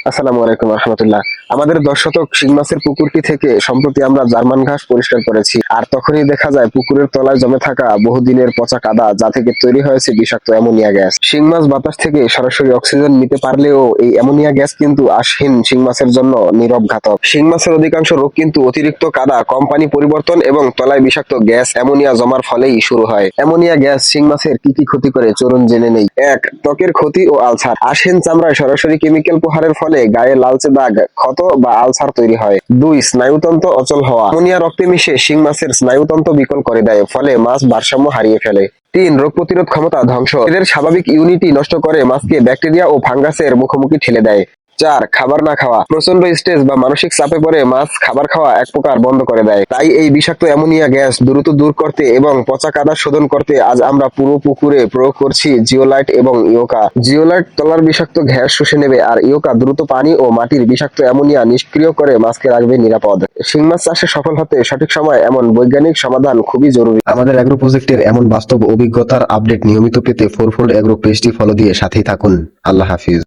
আসসালামু আলাইকুম রহমতুল্লাহ। আমাদের 10 শতক শিং মাছের পুকুরটি থেকে সম্প্রতি আমরা জার্মান ঘাস পরিষ্কার করেছি, আর তখনই দেখা যায় পুকুরের তলায় জমে থাকা বহুদিনের পচা কাদা, যা থেকে তৈরি হয়েছে বিষাক্ত অ্যামোনিয়া গ্যাস। শিং মাছ বাতাস থেকে সরাসরি অক্সিজেন নিতে পারলেও এই অ্যামোনিয়া গ্যাস কিন্তু আশহীন শিং মাছের জন্য নীরব ঘাতক। শিং মাছের অধিকাংশ রোগ কিন্তু অতিরিক্ত কাদা, কোম্পানি পরিবর্তন এবং তলায় বিষাক্ত গ্যাস অ্যামোনিয়া জমার ফলেই শুরু হয়। অ্যামোনিয়া গ্যাস শিং মাছের কি কি ক্ষতি করে চলুন জেনে নেই। 1. ত্বকের ক্ষতি ও আলসার। আশহীন চামড়ায় সরাসরি কেমিক্যাল প্রহারের ফলে গায়ে লালচে দাগ, ক্ষত বা আলসার তৈরি হয়। 2. স্নায়ুতন্ত্র অচল হওয়া। অ্যামোনিয়া রক্তে মিশে শিং মাছের স্নায়ুতন্ত্র বিকল করে দেয়, ফলে মাছ ভারসাম্য হারিয়ে ফেলে। 3. রোগ প্রতিরোধ ক্ষমতা ধ্বংস। এদের স্বাভাবিক ইউনিটি নষ্ট করে মাছকে ব্যাকটেরিয়া ও ফাঙ্গাসের মুখোমুখি ঠেলে দেয়। 4. খাবার না খাওয়া। প্রচন্ড স্ট্রেস বা মানসিক চাপে পড়ে মাছ খাবার খাওয়া এক প্রকার বন্ধ করে দেয়। তাই এই বিষাক্ত অ্যামোনিয়া গ্যাস দ্রুত দূর করতে এবং পচা কাদা শোধন করতে আজ আমরা পুরো পুকুরে প্রয়োগ করছি জিওলাইট এবং ইয়োকা। জিওলাইট তলার বিষাক্ত গ্যাস শুষে নেবে, আর ইয়োকা দ্রুত পানি ও মাটির বিষাক্ত অ্যামোনিয়া নিষ্ক্রিয় করে মাছকে রাখবে নিরাপদ। শিং মাছ চাষে সফল হতে সঠিক সময় এমন বৈজ্ঞানিক সমাধান খুবই জরুরি। আমাদের অ্যাগ্রো প্রজেক্টের এমন বাস্তব অভিজ্ঞতার আপডেট নিয়মিত পেতে ফোরফোল্ড অ্যাগ্রো পেজটি ফলো দিয়ে সাথেই থাকুন। আল্লাহ হাফিজ।